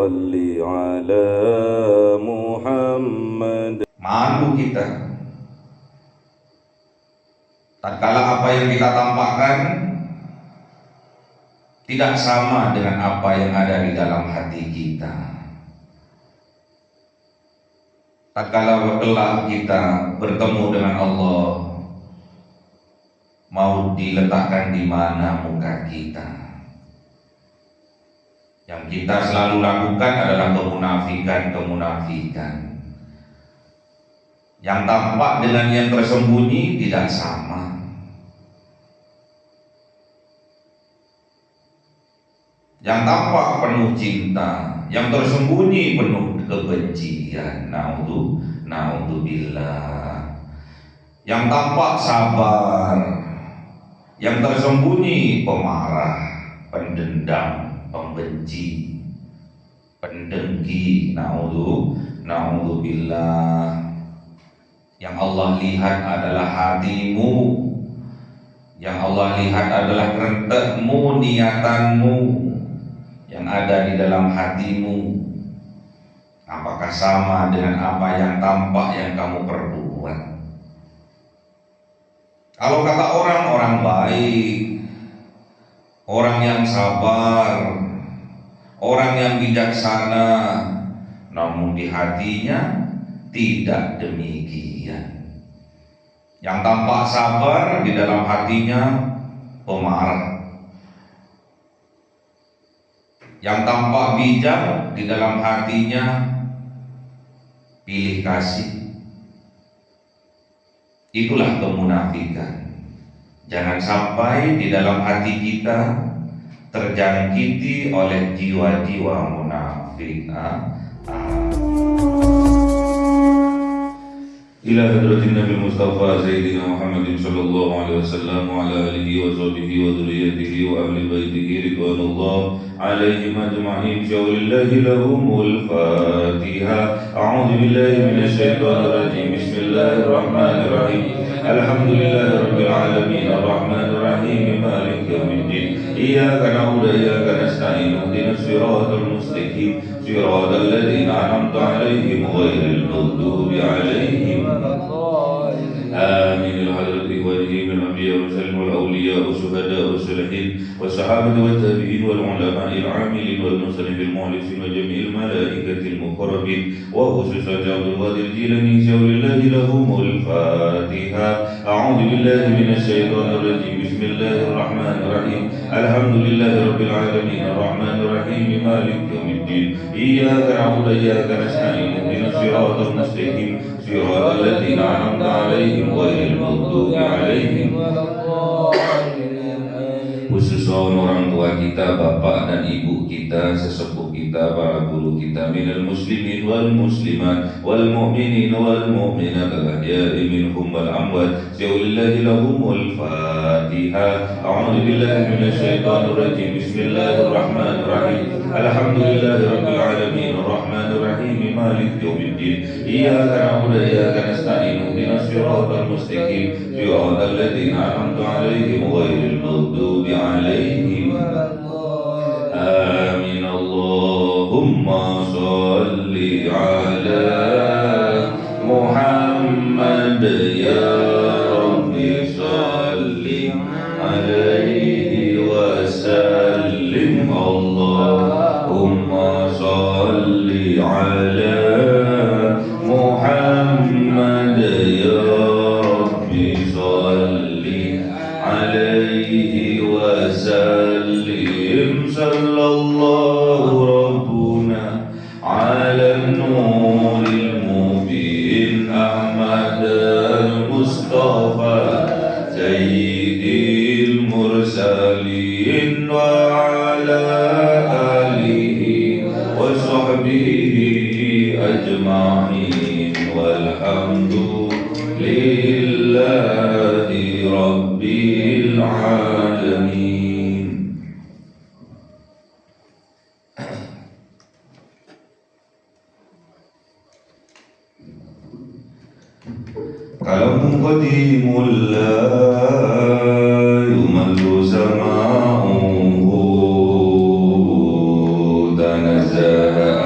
صل على محمد. Malu kita tatkala apa yang kita tampakkan tidak sama dengan apa yang ada di dalam hati kita. Tatkala kelak kita bertemu dengan Allah, mau diletakkan di mana muka kita? Yang kita selalu lakukan adalah kemunafikan. Yang tampak dengan yang tersembunyi tidak sama. Yang tampak penuh cinta, yang tersembunyi penuh kebencian. Naudzubillah. Yang tampak sabar, yang tersembunyi pemarah, pendendam, pembenci, pendengki. Naudzubillah. Yang Allah lihat adalah hatimu, yang Allah lihat adalah kerentekmu, niatanmu yang ada di dalam hatimu. Apakah sama dengan apa yang tampak yang kamu perbuat? Kalau kata orang baik, orang yang sabar, orang yang bijaksana, namun di hatinya tidak demikian. Yang tampak sabar, di dalam hatinya pemarah. Yang tampak bijak, di dalam hatinya pilih kasih. Itulah kemunafikan. Jangan sampai di dalam hati kita terjangkiti oleh jiwa-jiwa munafik. إلى حضرة النبي المصطفى سيدنا محمد صلى الله عليه وسلم وعلى آله وصحبه وذريته وأهل بيته رضوان الله عليهم أجمعين. شاء الله لهم الفاتحة. أعوذ بالله من الشيطان الرجيم. بسم الله الرحمن الرحيم. الحمد لله رب العالمين الرحمن الرحيم مالك يوم الدين. إياك نعبد وإياك نستعين. اهدنا الصراط المستقيم صراط الذين أنعمت عليهم غير المغضوب عليهم. آمين. الحضرة إخوانهم الأنبياء والمرسلين والأولياء والشهداء والصالحين والصحابة والتابعين والعلماء العاملين والمرسلين بالمخلصين وجميع الملائكة المقربين وخصوصا عبد القادر الجيلاني شاء الله لهم الفاتحة. أعوذ بالله من الشيطان الرجيم. بسم الله الرحمن الرحيم. الحمد لله رب العالمين الرحمن الرحيم مالك يوم الدين. إياك نعبد وإياك نستعين. اهدنا الصراط المستقيم صراط الذين أنعمت عليهم غير المغضوب عليهم. Khususnya orang tua kita, bapak dan ibu kita, sesepuh kita, para guru kita, minal muslimin wal muslimat wal mu'minin wal mu'minat al-ahya'i minhum wal amwat. Syaulillahi lahumul fatihah. A'udzu billahi minasy syaithanir rajim. Bismillahirrahmanirrahim. Alhamdulillahi rabbil alamin arrahmanir rahim maliki yaumiddin. Iyyaka na'budu wa iyyaka nasta'in. Ihdinas siratal mustaqim siratal ladzina an'amta 'alaihim ghairil maghdubi 'alaihim. Amin. Allahumma shalli 'ala Muhammad ya Rabbi shalli 'alaihi wa sallim. Allahumma shalli 'ala Muhammad ya Rabbi shalli 'alaihi wa sallim. Sallallahu rabbuna 'ala nuril mubin Ahmad al-Mustafa sayyidil mursalin wa 'ala alihi wa sahbihi ajma'in walhamdulillahi rabbil alamin. Kalamu qadimul la yumallu sama'uhu tanazzaha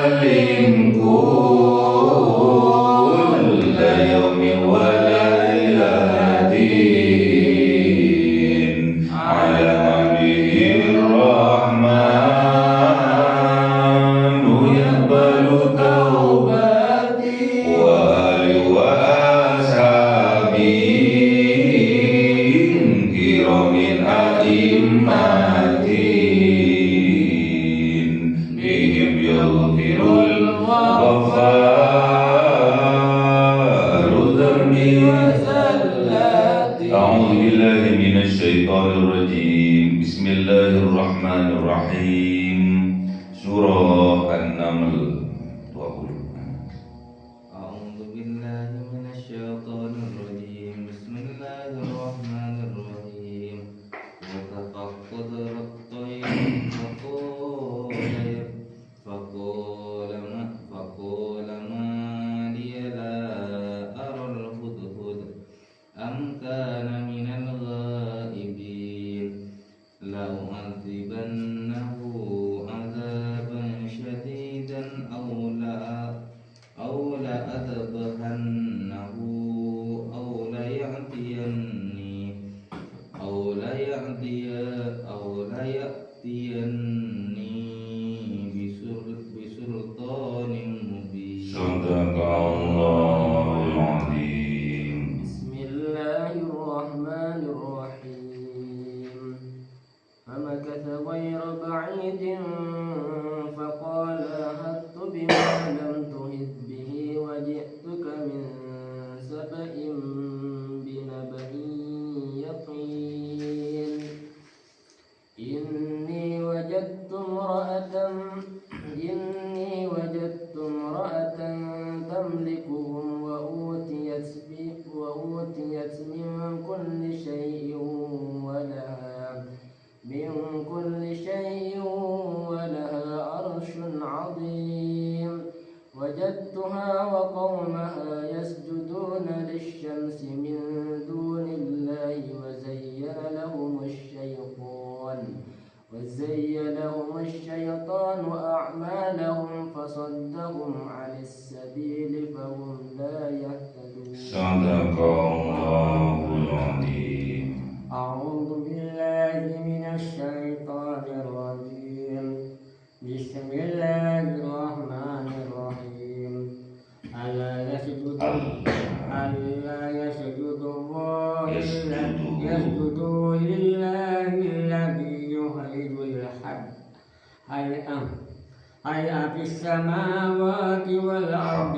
وسلم كل يوم وليلة على نبيه الرحمن يقبل توبتي وآله وأصحابه كرام أئمة بهم يغفر الغفار ذنبي وزلاتي. أعوذ بالله من الشيطان الرجيم. بسم الله الرحمن الرحيم. Surah An-Naml 20. أعوذ بالله من الشيطان الرجيم. بسم الله الرحمن الرحيم. وتفقد الطير فقال ما لي لا أرى الهدهد أم كان من الغائبين لأعذبنه عذابا شديدا أو لأذبحنه أو ليأتيني بسلطان مبين. Sadaqallahul Azim. بسم الله الرحمن الرحيم. فمكث غير بعيد فقال أحطت بما لم تحط به وجئتك من سبأ بنبأ يقين. إني وجدت امرأة تملكهم وأوتيت من كل شيء ولها عرش عظيم. وجدتها وقومها يسجدون للشمس من دون الله وزين لهم الشيطان أعمالهم فصدهم عن السبيل فهم لا يهتدون. Sadaqallahul Azim. أعوذ بالله من الشيطان الرجيم. بسم الله الرحمن الرحيم. ألا يسجدوا لله الذي يخرج الحي في السماوات والأرض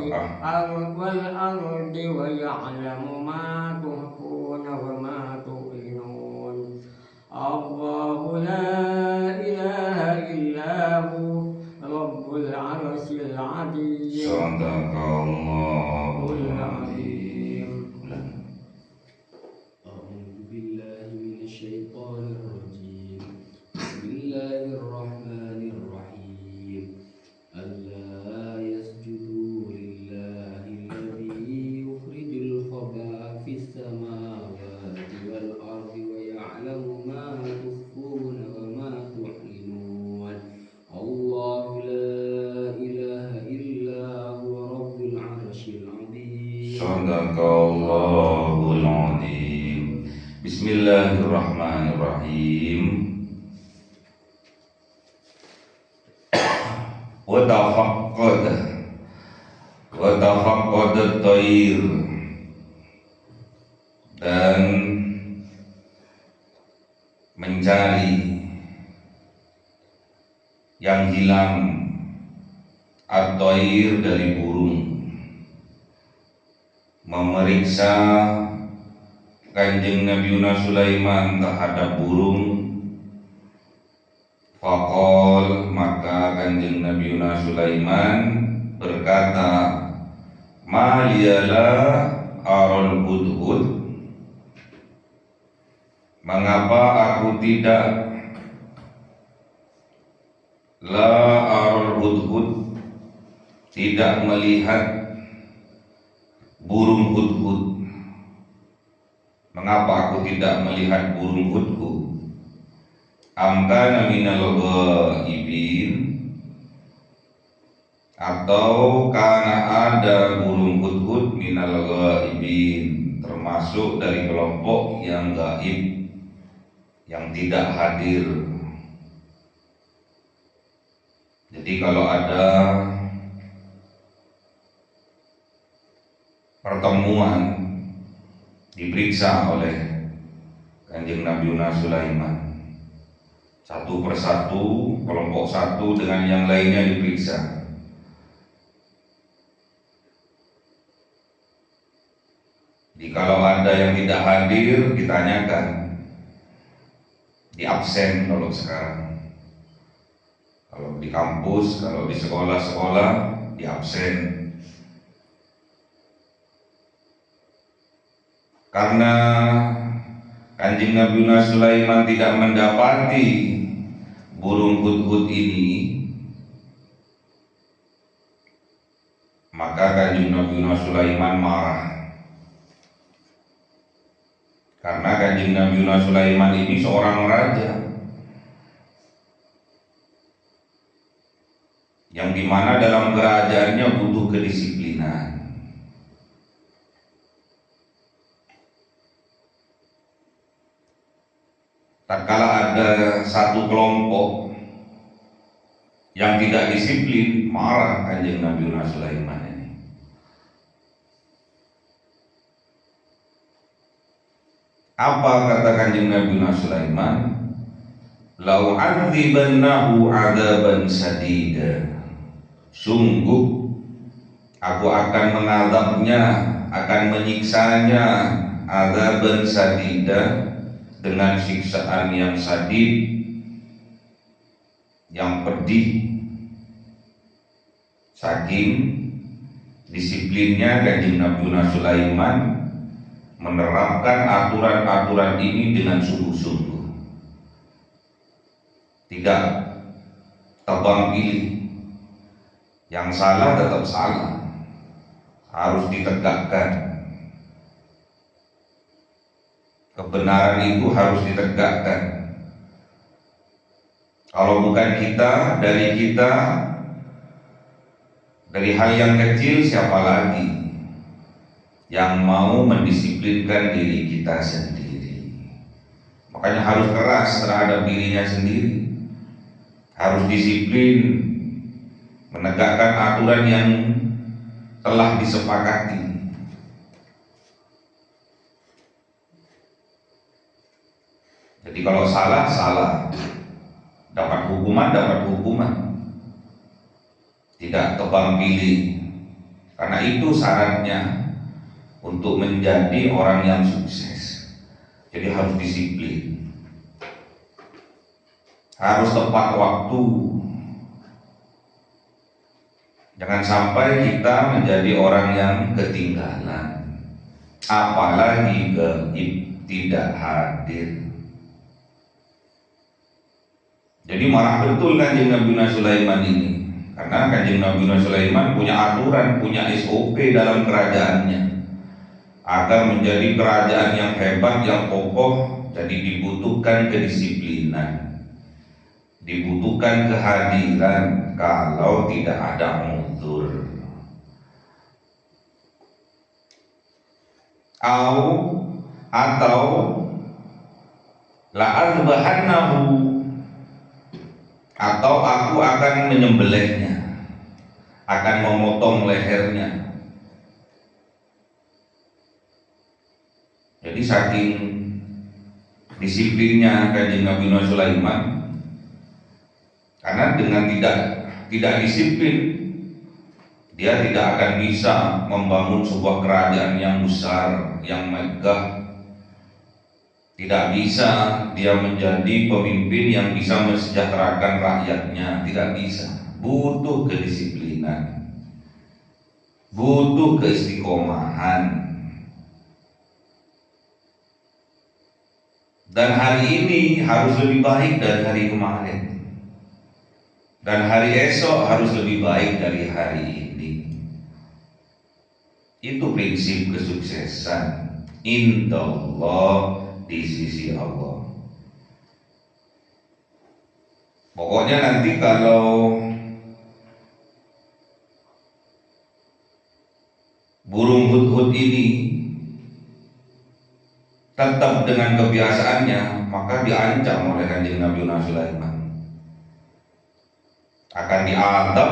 ويعلم ما تخفون وما تعلنون. الله لا إله إلا هو رب العرش العظيم. Sadaqallahul Azim. أعوذ بالله من الشيطان الرجيم. بسم الله الرحمن الرحيم. ألا يسجدوا لله الذي يخرج الخبأ في السماوات والأرض ويعلم ما تخفون وما تعلنون. الله لا إله إلا هو رب العرش العظيم. Sadaqallahul Azim. Bismillahirrahmanirrahim. Wa tafaqqada at-tayr, dan mencari yang hilang at-tayr dari burung, memeriksa Kanjeng Nabi Sulaiman terhadap burung. Faqol, maka Kanjeng Nabi Sulaiman berkata, ma liyala arul hudhud, mengapa aku tidak la arul hudhud, tidak melihat burung hudhud. Mengapa aku tidak melihat burung hudhud? Amkana minal ghaibin, atau karena ada burung hudhud minal ghaibin, termasuk dari kelompok yang gaib, yang tidak hadir. Jadi kalau ada pertemuan diperiksa oleh Kanjeng Nabi Sulaiman, satu persatu, kelompok satu dengan yang lainnya diperiksa. Jadi kalau ada yang tidak hadir, ditanyakan, di absen kalau sekarang. Kalau di kampus, kalau di sekolah-sekolah, di absen. Karena Kanjeng Nabi Sulaiman tidak mendapati burung hudhud ini, maka Kanjeng Nabi Sulaiman marah. Karena Kanjeng Nabi Sulaiman ini seorang raja yang dimana dalam kerajaannya butuh kedisiplinan. Tatkala ada satu kelompok yang tidak disiplin, marah Kanjeng Nabi Sulaiman ini. Apa kata Kanjeng Nabi Sulaiman? Lau adzibannahu adzaban sadida. Sungguh aku akan mengadabnya, akan menyiksanya adzaban sadida, dengan siksaan yang sadid, yang pedih. Saking disiplinnya Kanjeng Nabi Sulaiman menerapkan aturan-aturan ini dengan sungguh-sungguh, tidak tebang pilih. Yang salah tetap salah, harus ditegakkan. Kebenaran itu harus ditegakkan. Kalau bukan kita, dari hal yang kecil, siapa lagi yang mau mendisiplinkan diri kita sendiri? Makanya harus keras terhadap dirinya sendiri, harus disiplin, menegakkan aturan yang telah disepakati. Jadi kalau salah, salah, dapat hukuman, tidak tebang pilih. Karena itu syaratnya untuk menjadi orang yang sukses. Jadi harus disiplin, harus tepat waktu. Jangan sampai kita menjadi orang yang ketinggalan, apalagi gaib, tidak hadir. Jadi marah betul Kanjeng Nabi Sulaiman ini, karena Kanjeng Nabi Sulaiman punya aturan, punya SOP dalam kerajaannya. Agar menjadi kerajaan yang hebat, yang kokoh, jadi dibutuhkan kedisiplinan, dibutuhkan kehadiran. Kalau tidak ada uzur, atau la'azbahannahu, atau aku akan menyembelihnya, akan memotong lehernya. Jadi saking disiplinnya Kanjeng Nabi Sulaiman, karena dengan tidak disiplin, dia tidak akan bisa membangun sebuah kerajaan yang besar, yang megah. Tidak bisa dia menjadi pemimpin yang bisa mensejahterakan rakyatnya, tidak bisa. Butuh kedisiplinan, butuh keistiqomahan. Dan hari ini harus lebih baik dari hari kemarin, dan hari esok harus lebih baik dari hari ini. Itu prinsip kesuksesan indallah, di sisi Allah. Pokoknya nanti kalau burung hudhud ini tetap dengan kebiasaannya, maka diancam oleh Kanjeng Nabi Sulaiman. Akan diadab,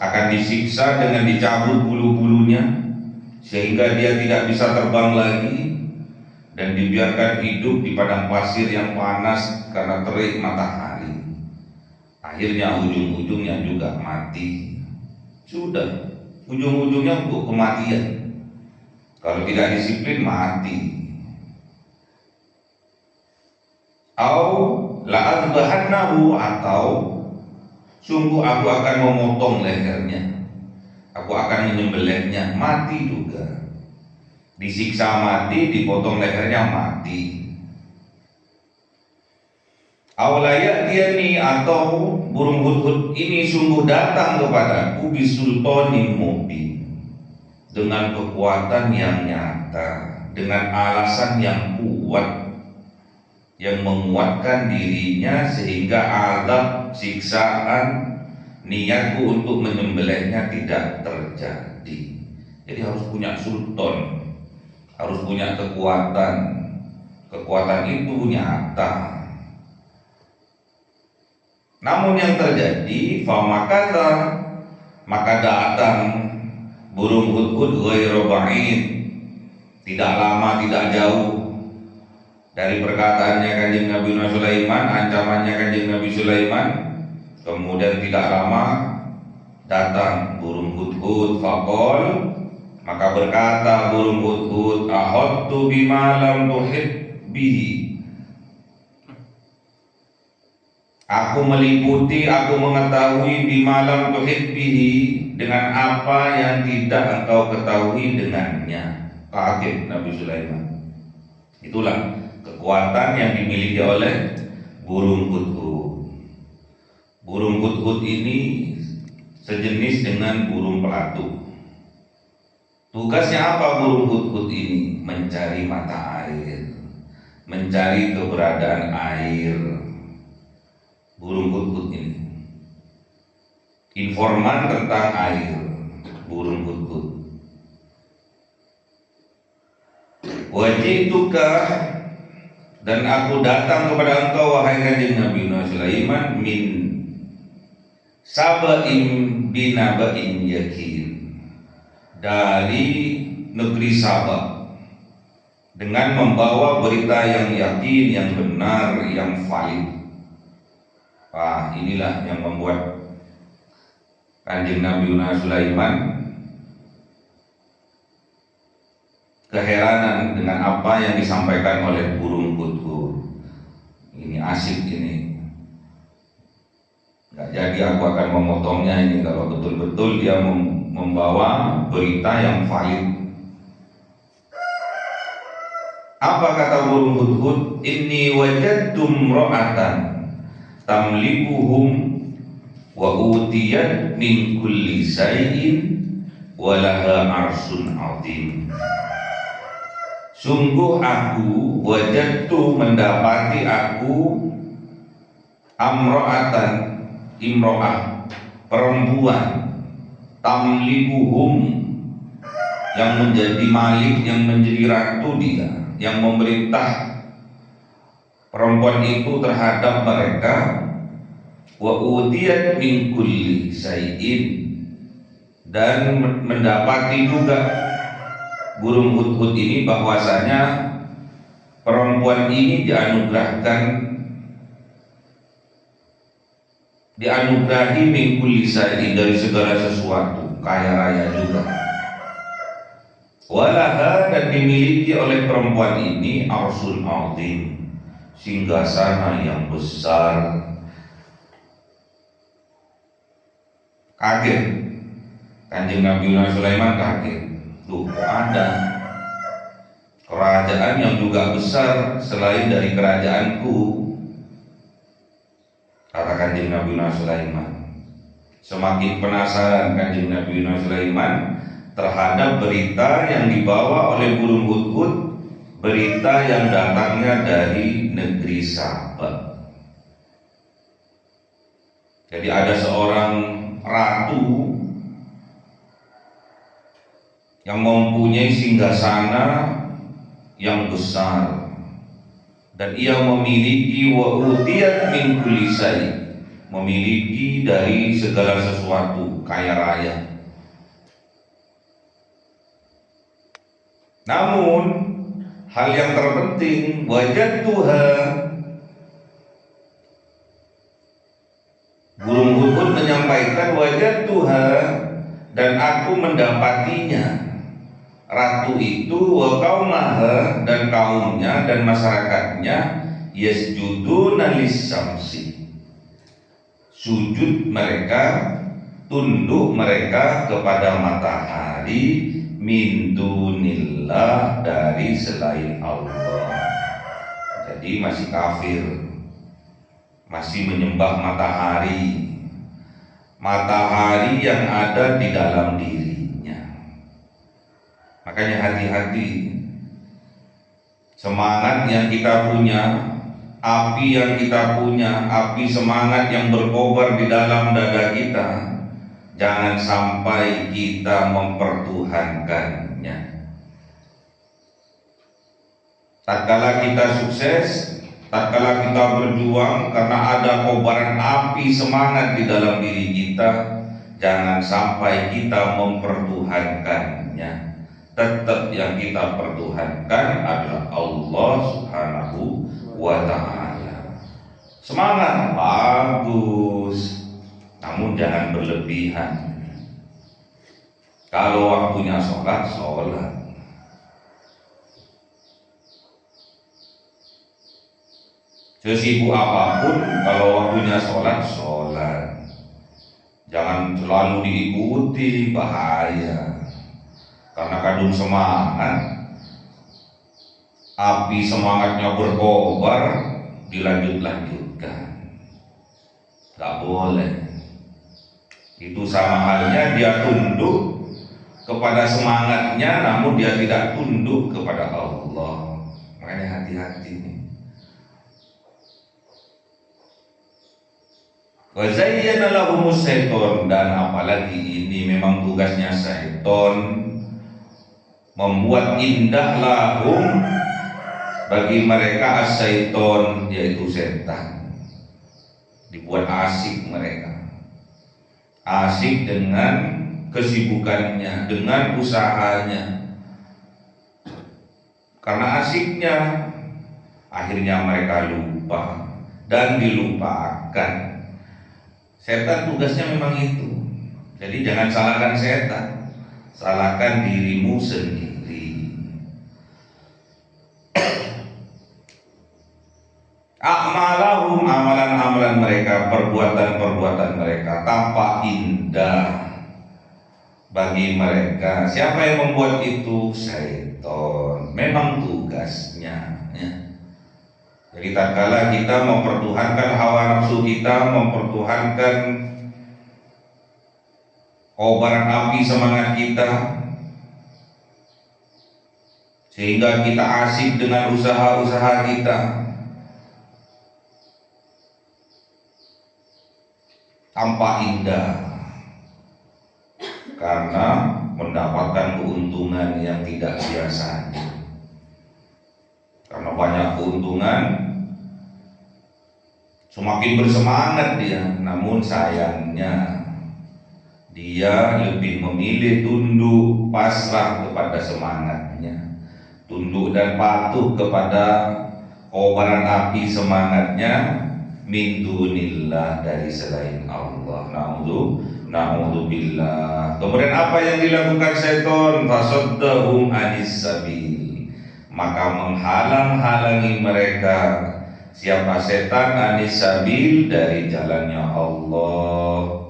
akan disiksa dengan dicabut bulu-bulunya sehingga dia tidak bisa terbang lagi dan dibiarkan hidup di padang pasir yang panas karena terik matahari. Akhirnya ujung-ujungnya juga mati. Sudah, ujung-ujungnya untuk kematian. Kalau tidak disiplin mati. Au la'adbahannahu, atau sungguh aku akan memotong lehernya, aku akan menyembelihnya, mati juga. Disiksa mati, dipotong lehernya mati. Aulayatiyani, atau burung hudhud ini sungguh datang kepadaku bisultanin mubin, dengan kekuatan yang nyata, dengan alasan yang kuat, yang menguatkan dirinya sehingga azab siksaan niatku untuk menyembelihnya tidak terjadi. Jadi harus punya sultan, harus punya kekuatan. Kekuatan itu nyata. Namun yang terjadi, famakata, maka datang burung hudhud ghairu ba'id, tidak lama tidak jauh dari perkataannya Kanjeng Nabi Sulaiman, ancamannya Kanjeng Nabi Sulaiman. Kemudian tidak lama datang burung hudhud, faqol, maka berkata burung hudhud, ahadtu bima lam tuhit bihi, aku meliputi, aku mengetahui bima lam tuhit bihi, dengan apa yang tidak engkau ketahui dengannya. Kaget Nabi Sulaiman. Itulah kekuatan yang dimiliki oleh burung hudhud. Burung hudhud ini sejenis dengan burung pelatuk. Tugasnya apa burung hudhud ini? Mencari mata air, mencari keberadaan air. Burung hudhud ini informan tentang air, burung hudhud. Wajituka, dan aku datang kepada engkau wahai Kanjeng Nabi Sulaiman, min saba'in binaba'in yakin, dari negeri Sabah, dengan membawa berita yang yakin, yang benar, yang valid. Wah, inilah yang membuat Kanjeng Nabi Sulaiman keheranan dengan apa yang disampaikan oleh burung hudhud. Ini asik ini. Gak jadi aku akan memotongnya ini kalau betul-betul dia membawa berita yang valid. Apa kata burung hudhud? Inni wajadtu imra'atan tamlikuhum wa utiyat min kulli shay'in wa laha arsun 'azim. Sungguh aku wajadtu, mendapati aku, amro'atan, imro'ah, perempuan, tamlikuhum, yang menjadi malik, yang menjadi ratu dia, yang memerintah perempuan itu terhadap mereka. Wa utiyat min kulli syai'in, dan mendapati juga burung hudhud ini bahwasanya perempuan ini dianugerahi min kulli syai'in, dari segala sesuatu, kaya raya juga. Walaha, dan dimiliki oleh perempuan ini arsul azim, singgasana yang besar. Kaget Kanjeng Nabi Sulaiman, kaget. Tuh, ada kerajaan yang juga besar selain dari kerajaanku, kata Kanjeng Nabi Sulaiman. Semakin penasaran Kanjeng Nabi Sulaiman terhadap berita yang dibawa oleh burung hudhud, berita yang datangnya dari negeri Sabah. Jadi ada seorang ratu yang mempunyai singgasana yang besar, dan ia memiliki wa utiyat min kulli syai', memiliki dari segala sesuatu, kaya raya. Namun hal yang terpenting, wajadtuha, burung hudhud menyampaikan wajadtuha, dan aku mendapatinya, ratu itu wa qaumaha, dan kaumnya dan masyarakatnya, yasjuduna lis-syamsi, sujud mereka, tunduk mereka kepada matahari, min dunillah, dari selain Allah. Jadi masih kafir, masih menyembah matahari, matahari yang ada di dalam dirinya. Makanya hati-hati, semangat yang kita punya, api yang kita punya, api semangat yang berkobar di dalam dada kita, jangan sampai kita mempertuhankannya. Tatkala kita sukses, tatkala kita berjuang karena ada kobaran api semangat di dalam diri kita, jangan sampai kita mempertuhankannya. Tetap yang kita pertuhankan adalah Allah Subhanahu wa ta'ala. Semangat bagus, namun jangan berlebihan. Kalau waktunya sholat, sholat. Sesibuk apapun, kalau waktunya sholat, sholat. Jangan selalu diikuti, bahaya. Karena kandung semangat, api semangatnya berkobar, dilanjut-lanjutkan. Gak boleh. Itu sama halnya dia tunduk kepada semangatnya, namun dia tidak tunduk kepada Allah. Makanya hati-hati nih. Wa zayyana lahumus syaiton, dan apalagi ini memang tugasnya syaiton, membuat indah lahum, bagi mereka as-syaiton, yaitu setan. Dibuat asik mereka, asik dengan kesibukannya, dengan usahanya. Karena asiknya, akhirnya mereka lupa dan dilupakan. Setan tugasnya memang itu. Jadi jangan salahkan setan, salahkan dirimu sendiri. A'malahum, amalan-amalan mereka, perbuatan-perbuatan mereka tampak indah bagi mereka. Siapa yang membuat itu? Syaiton. Memang tugasnya, ya. Jadi tatkala kita mempertuhankan hawa nafsu kita, mempertuhankan kobaran api semangat kita, sehingga kita asik dengan usaha-usaha kita, tampak indah karena mendapatkan keuntungan yang tidak biasa. Karena banyak keuntungan, semakin bersemangat dia. Namun sayangnya dia lebih memilih tunduk pasrah kepada semangatnya, tunduk dan patuh kepada kobaran api semangatnya, min dunillah, dari selain Allah. Na'udzubillah. Kemudian apa yang dilakukan syaitan? Fasaddahum anis sabil, maka menghalang-halangi mereka. Siapa setan? Anis sabil, dari jalannya Allah,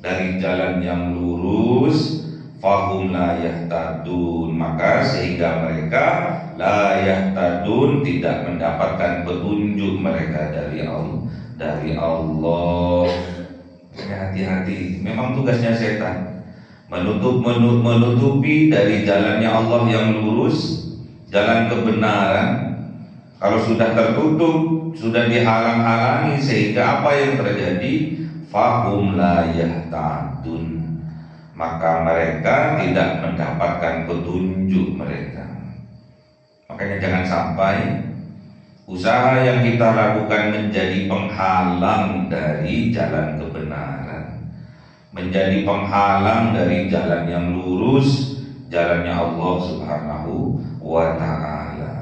dari jalan yang lurus. Fahum la yahtadun, maka sehingga mereka la yahtadun, tidak mendapatkan petunjuk mereka dari Allah. Hati-hati, memang tugasnya setan menutupi dari jalannya Allah yang lurus, jalan kebenaran. Kalau sudah tertutup, sudah dihalang-halangi, sehingga apa yang terjadi? Fahum la yahtadun, maka mereka tidak mendapatkan petunjuk mereka. Makanya jangan sampai usaha yang kita lakukan menjadi penghalang dari jalan kebenaran, menjadi penghalang dari jalan yang lurus, jalannya Allah Subhanahu wa ta'ala.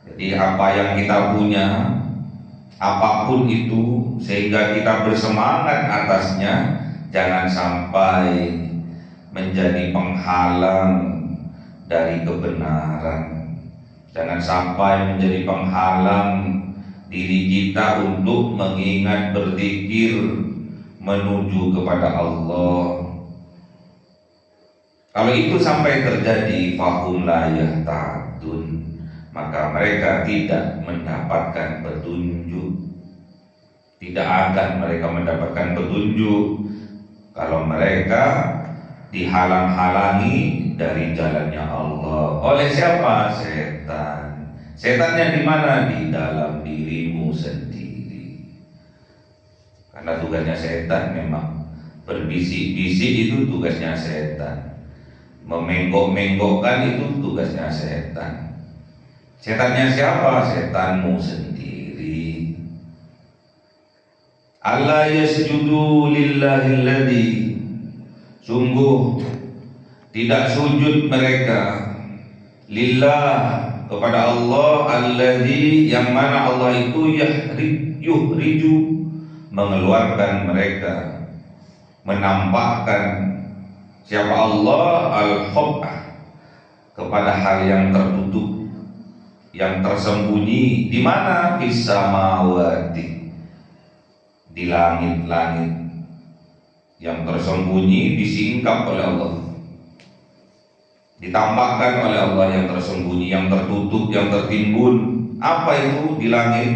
Jadi apa yang kita punya, apapun itu, sehingga kita bersemangat atasnya, jangan sampai menjadi penghalang dari kebenaran. Jangan sampai menjadi penghalang diri kita untuk mengingat, berzikir, menuju kepada Allah. Kalau itu sampai terjadi, fahum la yahtadun, maka mereka tidak mendapatkan petunjuk. Tidak akan mereka mendapatkan petunjuk kalau mereka dihalang-halangi dari jalannya Allah. Oleh siapa? Setan. Setannya di mana? Di dalam dirimu sendiri. Karena tugasnya setan memang berbisik-bisik, itu tugasnya setan. Memenggok-menggokkan itu tugasnya setan. Setannya siapa? Setanmu sendiri. Allah yasjudu lillahilladzi, sungguh tidak sujud mereka lillah, kepada Allah, alladzi, yang mana Allah itu yuhriju, mengeluarkan mereka, menampakkan siapa Allah, al-khob'ah, kepada hal yang tertutup, yang tersembunyi. Di mana? Fis samawati, di langit-langit, yang tersembunyi disingkap oleh Allah, ditampakkan oleh Allah yang tersembunyi, yang tertutup, yang tertimbun. Apa itu di langit?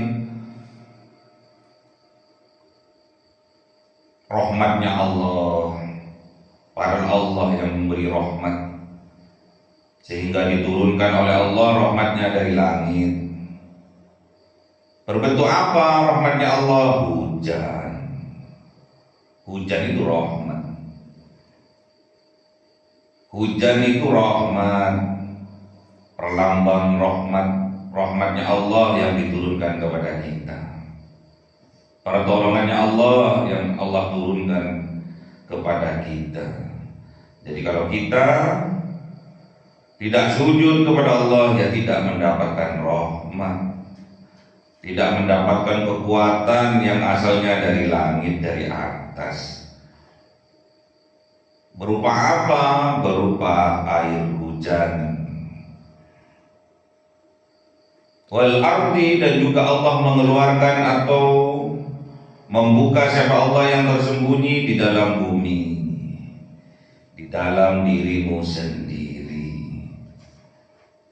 Rahmatnya Allah, para Allah yang memberi rahmat, sehingga diturunkan oleh Allah rahmatnya dari langit. Berbentuk apa rahmatnya Allah? Hujan. Hujan itu rahmat. Hujan itu rahmat, perlambang rahmat, rahmatnya Allah yang diturunkan kepada kita, pertolongannya Allah yang Allah turunkan kepada kita. Jadi kalau kita tidak sujud kepada Allah, ya tidak mendapatkan rahmat, tidak mendapatkan kekuatan yang asalnya dari langit, dari atas. Berupa apa? Berupa air hujan. Wal ardi, dan juga Allah mengeluarkan atau membuka siapa Allah yang tersembunyi di dalam bumi, di dalam dirimu sendiri.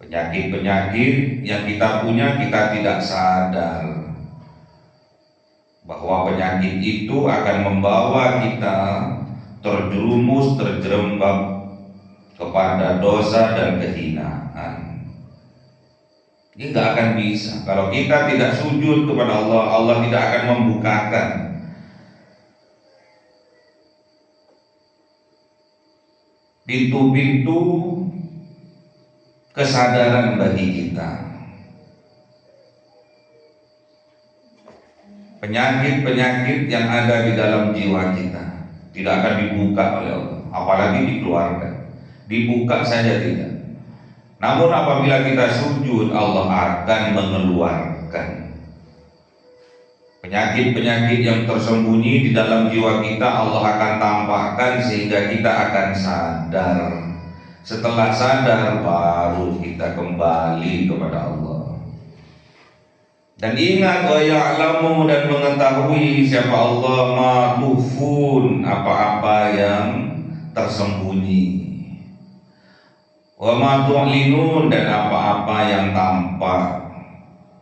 Penyakit-penyakit yang kita punya, kita tidak sadar bahwa penyakit itu akan membawa kita terjerumus, terjerembab kepada dosa dan kehinaan. Ini tidak akan bisa kalau kita tidak sujud kepada Allah. Allah tidak akan membukakan pintu-pintu kesadaran bagi kita. Penyakit-penyakit yang ada di dalam jiwa kita tidak akan dibuka oleh Allah, apalagi dikeluarkan. Dibuka saja tidak. Namun apabila kita sujud, Allah akan mengeluarkan penyakit-penyakit yang tersembunyi di dalam jiwa kita. Allah akan tampakkan sehingga kita akan sadar. Setelah sadar, baru kita kembali kepada Allah. Dan ingat, wa ya'lamu, dan mengetahui siapa Allah, ma tuhfun, apa-apa yang tersembunyi, wa ma tu'linun, dan apa-apa yang tampak.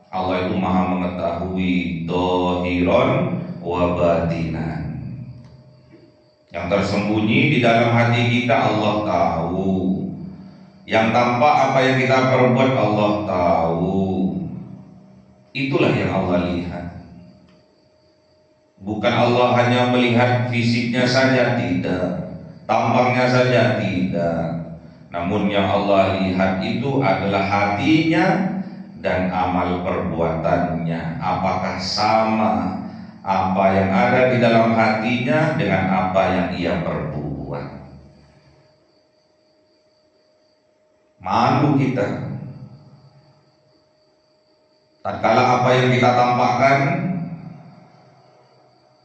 Allah itu maha mengetahui dhahiran wa batinan. Yang tersembunyi di dalam hati kita Allah tahu. Yang tampak apa yang kita perbuat Allah tahu. Itulah yang Allah lihat. Bukan Allah hanya melihat fisiknya saja, tidak, tampaknya saja tidak. Namun yang Allah lihat itu adalah hatinya dan amal perbuatannya. Apakah sama apa yang ada di dalam hatinya dengan apa yang ia perbuat? Malu kita tatkala apa yang kita tampakkan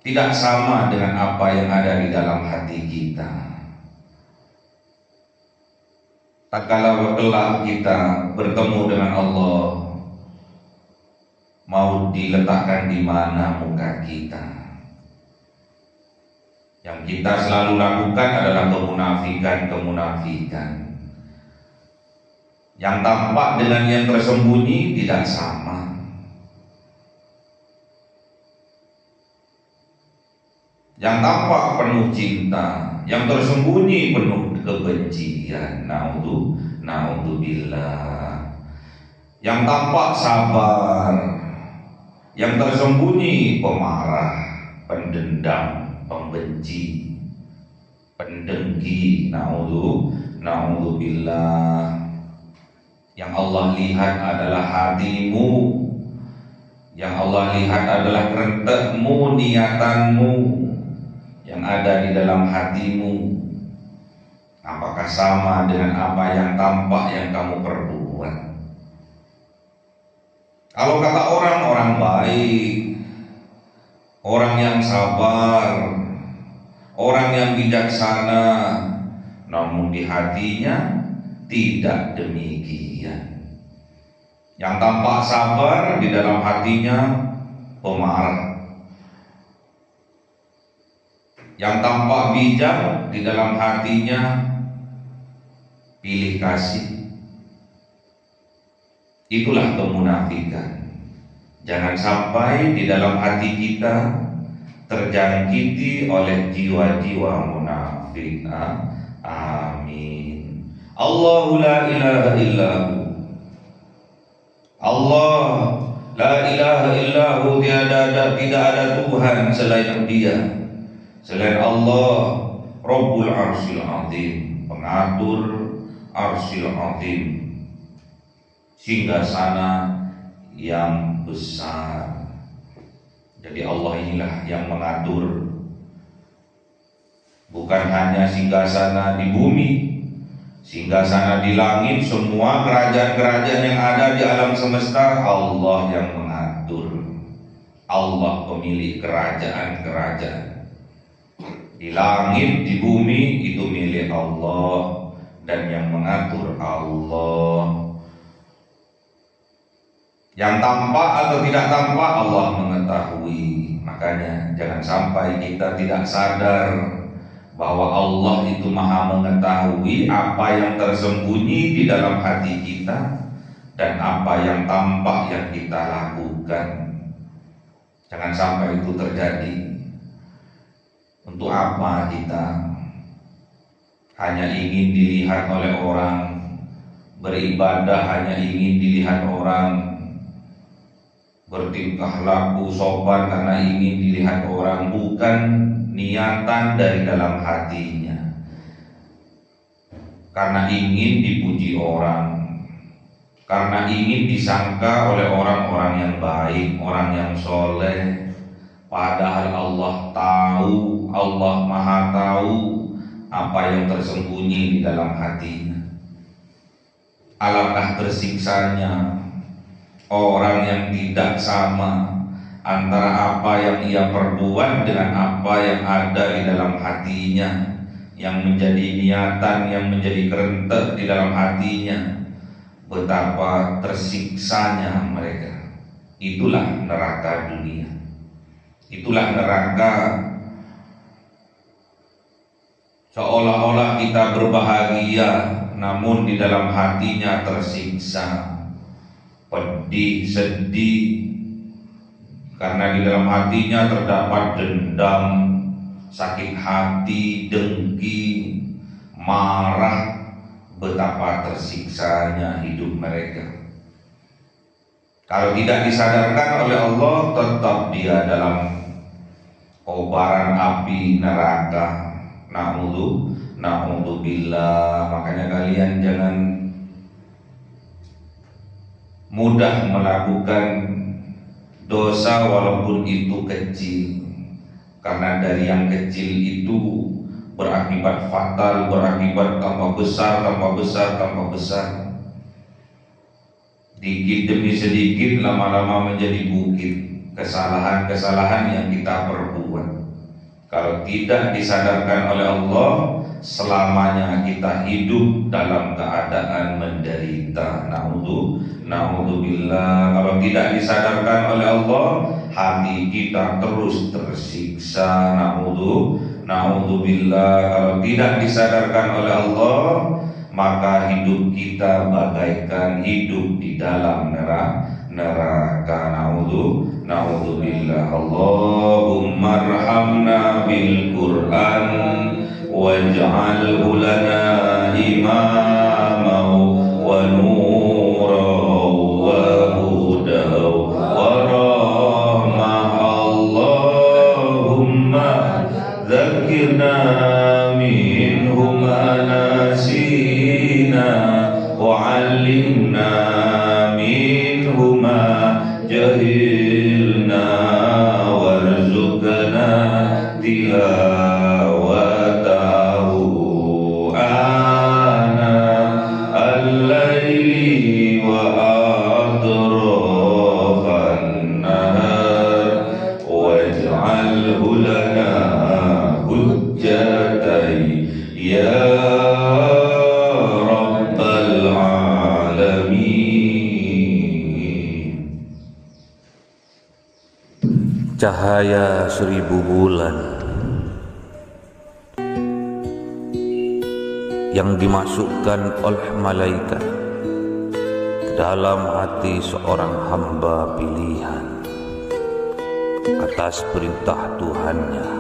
tidak sama dengan apa yang ada di dalam hati kita. Tatkala kelak kita bertemu dengan Allah, mau diletakkan di mana muka kita? Yang kita selalu lakukan adalah kemunafikan. Yang tampak dengan yang tersembunyi tidak sama. Yang tampak penuh cinta, yang tersembunyi penuh kebencian. Naudzubillah. Yang tampak sabar, yang tersembunyi pemarah, pendendam, pembenci, pendengki. Naudzubillah. Yang Allah lihat adalah hatimu. Yang Allah lihat adalah kerentekmu, niatanmu yang ada di dalam hatimu. Apakah sama dengan apa yang tampak yang kamu perbuat? Kalau kata orang baik, orang yang sabar, orang yang bijaksana, namun di hatinya tidak demikian. Yang tampak sabar, di dalam hatinya pemarah. Yang tampak bijak, di dalam hatinya pilih kasih. Itulah kemunafikan. Jangan sampai di dalam hati kita terjangkiti oleh jiwa-jiwa munafik. Amin. Allahu la ilaha illahu. Allah la ilaha illahu, tidak ada Tuhan selain Dia. Selain Allah, Rabbul Arsyil Azim, pengatur Arsyil Azim, singgasana yang besar. Jadi Allah inilah yang mengatur, bukan hanya singgasana di bumi, singgasana di langit. Semua kerajaan-kerajaan yang ada di alam semesta, Allah yang mengatur. Allah pemilik kerajaan-kerajaan. Di langit, di bumi itu milik Allah, dan yang mengatur Allah. Yang tampak atau tidak tampak Allah mengetahui. Makanya jangan sampai kita tidak sadar bahwa Allah itu maha mengetahui apa yang tersembunyi di dalam hati kita dan apa yang tampak yang kita lakukan. Jangan sampai itu terjadi. Untuk apa kita hanya ingin dilihat oleh orang, beribadah hanya ingin dilihat orang, bertingkah laku sopan karena ingin dilihat orang, bukan niatan dari dalam hatinya, karena ingin dipuji orang, karena ingin disangka oleh orang-orang yang baik, orang yang soleh. Padahal Allah tahu, Allah maha tahu apa yang tersembunyi di dalam hatinya. Alangkah tersiksanya orang yang tidak sama antara apa yang ia perbuat dengan apa yang ada di dalam hatinya, yang menjadi niatan, yang menjadi kerentek di dalam hatinya. Betapa tersiksanya mereka. Itulah neraka dunia. Itulah neraka. Seolah-olah kita berbahagia, namun di dalam hatinya tersiksa, pedih, sedih, karena di dalam hatinya terdapat dendam, sakit hati, dengki, marah. Betapa tersiksanya hidup mereka. Kalau tidak disadarkan oleh Allah, tetap dia dalam kobaran api neraka. Na'udzubillah. Makanya kalian jangan mudah melakukan dosa walaupun itu kecil, karena dari yang kecil itu berakibat fatal, berakibat tambah besar, tambah besar, tambah besar. Dikit demi sedikit lama-lama menjadi bukit kesalahan-kesalahan yang kita perbuat. Kalau tidak disadarkan oleh Allah, selamanya kita hidup dalam keadaan menderita. Na'udzubillah. Kalau tidak disadarkan oleh Allah, hati kita terus tersiksa. Na'udzubillah. Kalau tidak disadarkan oleh Allah, maka hidup kita bagaikan hidup di dalam neraka. Na'udzubillah. Allahumma arhamna bil Qur'an waj'alhu lana imaman wa nuran wa hudan wa rahmah. Allahumma dzakirna minhu ma nasina wa 'allimna minhu ma jahilna warzuqna tilawatahu ana al-laili wa atrafan nahar waj'alhu lana hujjatai ya rabbal alamin. Cahaya 1000 bulan yang dimasukkan oleh malaikat ke dalam hati seorang hamba pilihan atas perintah Tuhannya,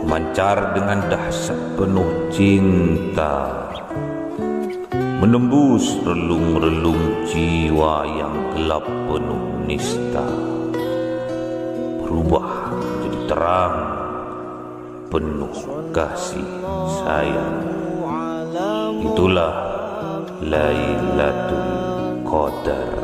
memancar dengan dahsyat penuh cinta, menembus relung-relung jiwa yang gelap penuh nista, berubah menjadi terang penuh kasih sayang. Itulah Lailatul Qadar.